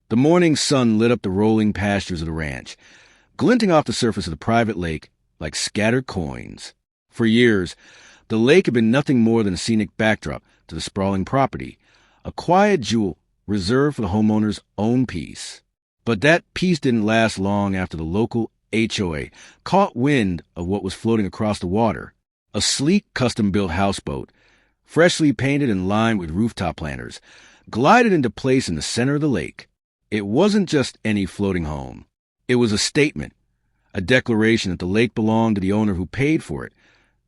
The morning sun lit up the rolling pastures of the ranch, glinting off the surface of the private lake like scattered coins. For years, the lake had been nothing more than a scenic backdrop to the sprawling property, a quiet jewel reserved for the homeowner's own peace. But that peace didn't last long after the local HOA caught wind of what was floating across the water. A sleek, custom-built houseboat, freshly painted and lined with rooftop planters, glided into place in the center of the lake. It wasn't just any floating home. It was a statement, a declaration that the lake belonged to the owner who paid for it,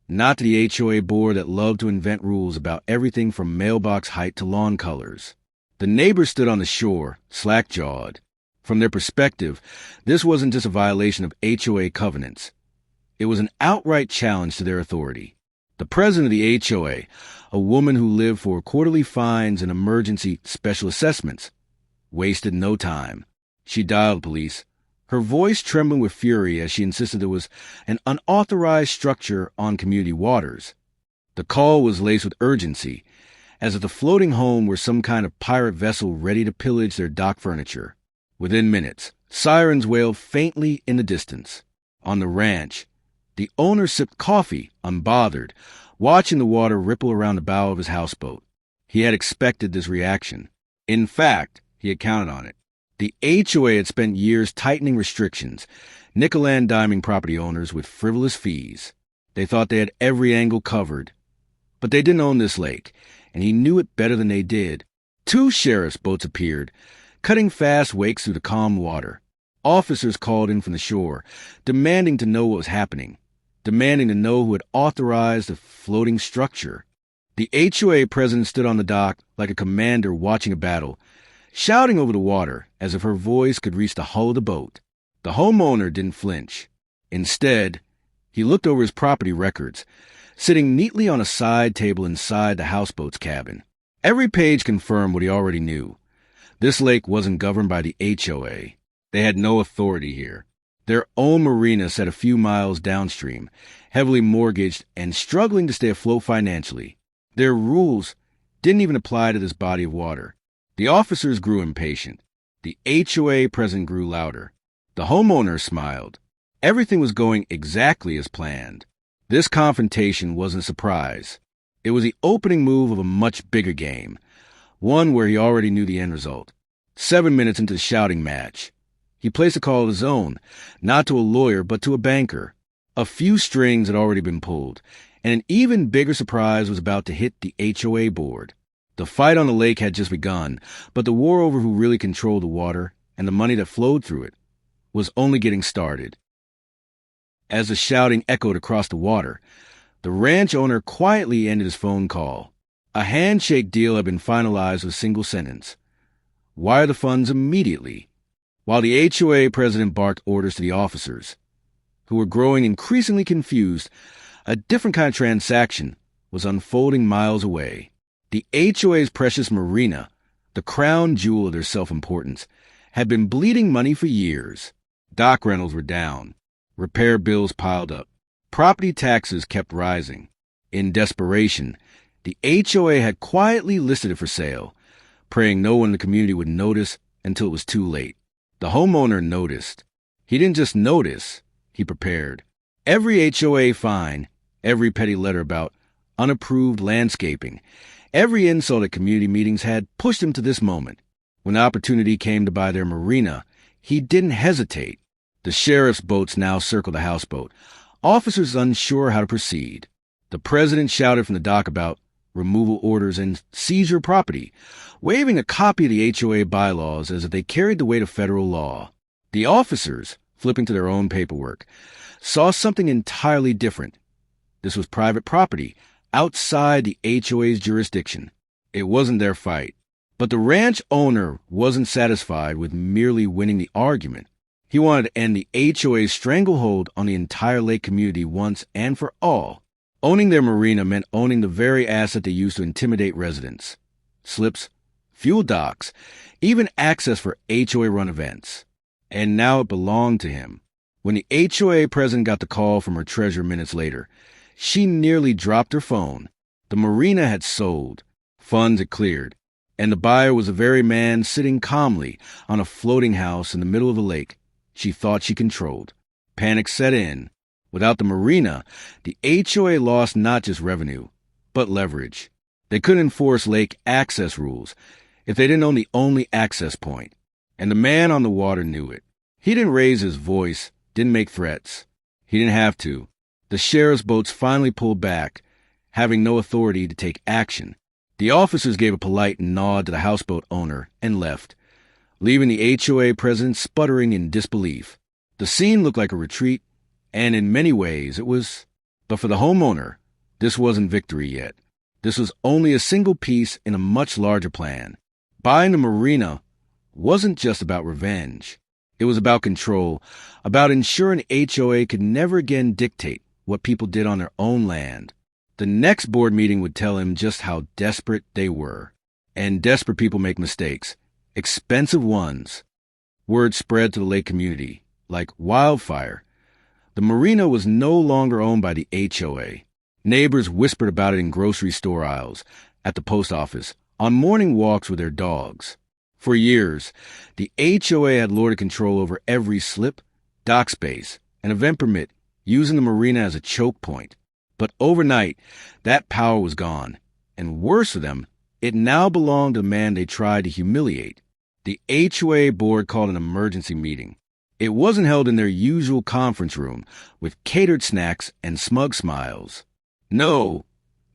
not to the HOA board that loved to invent rules about everything from mailbox height to lawn colors. The neighbors stood on the shore, slack-jawed. From their perspective, this wasn't just a violation of HOA covenants. It was an outright challenge to their authority. The president of the HOA, a woman who lived for quarterly fines and emergency special assessments, wasted no time. She dialed the police, her voice trembling with fury as she insisted there was an unauthorized structure on community waters. The call was laced with urgency, as if the floating home were some kind of pirate vessel ready to pillage their dock furniture. Within minutes, sirens wailed faintly in the distance. On the ranch, the owner sipped coffee, unbothered, watching the water ripple around the bow of his houseboat. He had expected this reaction. In fact, he had counted on it. The HOA had spent years tightening restrictions, nickel-and-diming property owners with frivolous fees. They thought they had every angle covered. But they didn't own this lake, and he knew it better than they did. 2 sheriff's boats appeared, cutting fast wakes through the calm water. Officers called in from the shore, demanding to know what was happening, demanding to know who had authorized the floating structure. The HOA president stood on the dock like a commander watching a battle, shouting over the water as if her voice could reach the hull of the boat. The homeowner didn't flinch. Instead, he looked over his property records, sitting neatly on a side table inside the houseboat's cabin. Every page confirmed what he already knew. This lake wasn't governed by the HOA. They had no authority here. Their own marina sat a few miles downstream, heavily mortgaged and struggling to stay afloat financially. Their rules didn't even apply to this body of water. The officers grew impatient. The HOA president grew louder. The homeowner smiled. Everything was going exactly as planned. This confrontation wasn't a surprise. It was the opening move of a much bigger game, one where he already knew the end result. 7 minutes into the shouting match, he placed a call of his own, not to a lawyer but to a banker. A few strings had already been pulled, and an even bigger surprise was about to hit the HOA board. The fight on the lake had just begun, but the war over who really controlled the water and the money that flowed through it was only getting started. As the shouting echoed across the water, the ranch owner quietly ended his phone call. A handshake deal had been finalized with a single sentence: wire the funds immediately. While the HOA president barked orders to the officers, who were growing increasingly confused, a different kind of transaction was unfolding miles away. The HOA's precious Marina, the crown jewel of their self-importance, had been bleeding money for years. Dock rentals were down. Repair bills piled up. Property taxes kept rising. In desperation, the HOA had quietly listed it for sale, praying no one in the community would notice until it was too late. The homeowner noticed. He didn't just notice, he prepared. Every HOA fine, every petty letter about unapproved landscaping, every insult at community meetings had pushed him to this moment. When the opportunity came to buy their marina, he didn't hesitate. The sheriff's boats now circled the houseboat, officers unsure how to proceed. The president shouted from the dock about removal orders and seize your property, waving a copy of the HOA bylaws as if they carried the weight of federal law. The officers, flipping to their own paperwork, saw something entirely different. This was private property, outside the HOA's jurisdiction. It wasn't their fight. But the ranch owner wasn't satisfied with merely winning the argument. He wanted to end the HOA's stranglehold on the entire lake community once and for all. Owning their marina meant owning the very asset they used to intimidate residents. Slips, fuel docks, even access for HOA-run events. And now it belonged to him. When the HOA president got the call from her treasurer minutes later, she nearly dropped her phone. The marina had sold. Funds had cleared. And the buyer was a very man sitting calmly on a floating house in the middle of a lake she thought she controlled. Panic set in. Without the marina, the HOA lost not just revenue, but leverage. They couldn't enforce lake access rules if they didn't own the only access point. And the man on the water knew it. He didn't raise his voice, didn't make threats. He didn't have to. The sheriff's boats finally pulled back, having no authority to take action. The officers gave a polite nod to the houseboat owner and left, leaving the HOA president sputtering in disbelief. The scene looked like a retreat, and in many ways it was. But for the homeowner, this wasn't victory yet. This was only a single piece in a much larger plan. Buying the marina wasn't just about revenge. It was about control, about ensuring HOA could never again dictate what people did on their own land. The next board meeting would tell him just how desperate they were. And desperate people make mistakes. Expensive ones. Word spread to the lake community, like wildfire. The marina was no longer owned by the HOA. Neighbors whispered about it in grocery store aisles, at the post office, on morning walks with their dogs. For years, the HOA had lorded control over every slip, dock space, and event permit, using the marina as a choke point. But overnight, that power was gone. And worse for them, it now belonged to the man they tried to humiliate. The HOA board called an emergency meeting. It wasn't held in their usual conference room with catered snacks and smug smiles. No,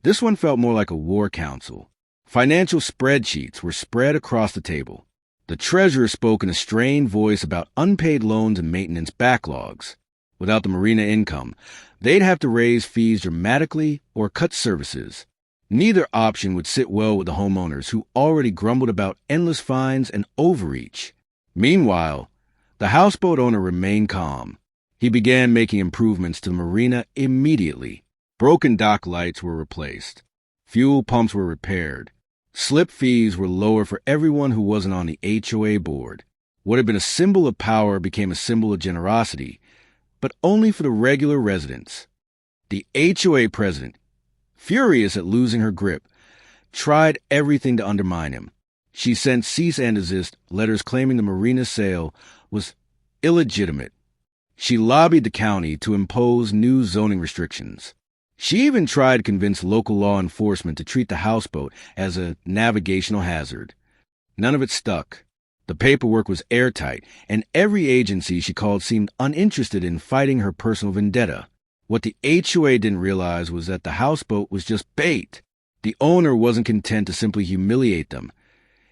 this one felt more like a war council. Financial spreadsheets were spread across the table. The treasurer spoke in a strained voice about unpaid loans and maintenance backlogs. Without the marina income, they'd have to raise fees dramatically or cut services. Neither option would sit well with the homeowners who already grumbled about endless fines and overreach. Meanwhile, the houseboat owner remained calm. He began making improvements to the marina immediately. Broken dock lights were replaced. Fuel pumps were repaired. Slip fees were lower for everyone who wasn't on the HOA board. What had been a symbol of power became a symbol of generosity, but only for the regular residents. The HOA president, furious at losing her grip, tried everything to undermine him. She sent cease and desist letters claiming the marina sale was illegitimate. She lobbied the county to impose new zoning restrictions. She even tried to convince local law enforcement to treat the houseboat as a navigational hazard. None of it stuck. The paperwork was airtight, and every agency she called seemed uninterested in fighting her personal vendetta. What the HOA didn't realize was that the houseboat was just bait. The owner wasn't content to simply humiliate them.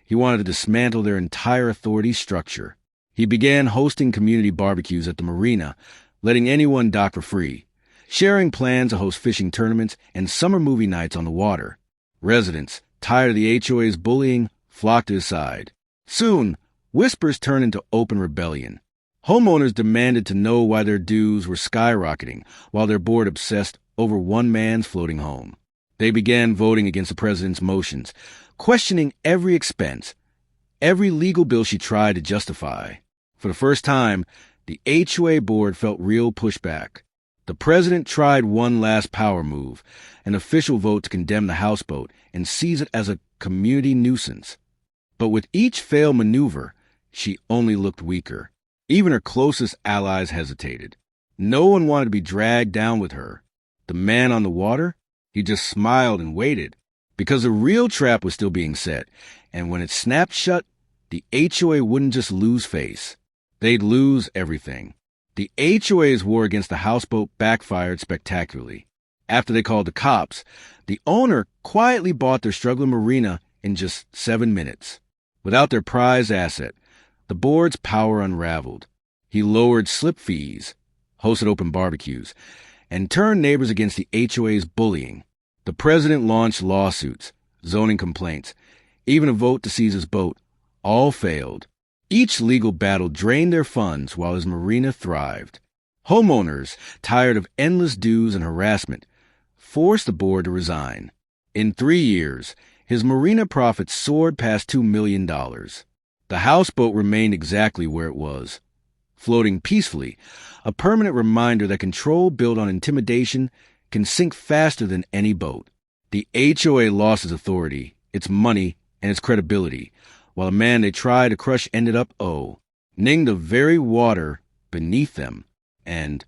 He wanted to dismantle their entire authority structure. He began hosting community barbecues at the marina, letting anyone dock for free, sharing plans to host fishing tournaments and summer movie nights on the water. Residents, tired of the HOA's bullying, flocked to his side. Soon, whispers turned into open rebellion. Homeowners demanded to know why their dues were skyrocketing while their board obsessed over one man's floating home. They began voting against the president's motions, questioning every expense, every legal bill she tried to justify. For the first time, the HOA board felt real pushback. The president tried one last power move, an official vote to condemn the houseboat and seize it as a community nuisance. But with each failed maneuver, she only looked weaker. Even her closest allies hesitated. No one wanted to be dragged down with her. The man on the water? He just smiled and waited, because the real trap was still being set, and when it snapped shut, the HOA wouldn't just lose face. They'd lose everything. The HOA's war against the houseboat backfired spectacularly. After they called the cops, the owner quietly bought their struggling marina in just 7 minutes. Without their prized asset, the board's power unraveled. He lowered slip fees, hosted open barbecues, and turned neighbors against the HOA's bullying. The president launched lawsuits, zoning complaints, even a vote to seize his boat. All failed. Each legal battle drained their funds while his marina thrived. Homeowners, tired of endless dues and harassment, forced the board to resign. In 3 years, his marina profits soared past $2 million. The houseboat remained exactly where it was, floating peacefully, a permanent reminder that control built on intimidation can sink faster than any boat. The HOA lost its authority, its money, and its credibility, while a man they tried to crush ended up, Ning the very water beneath them, and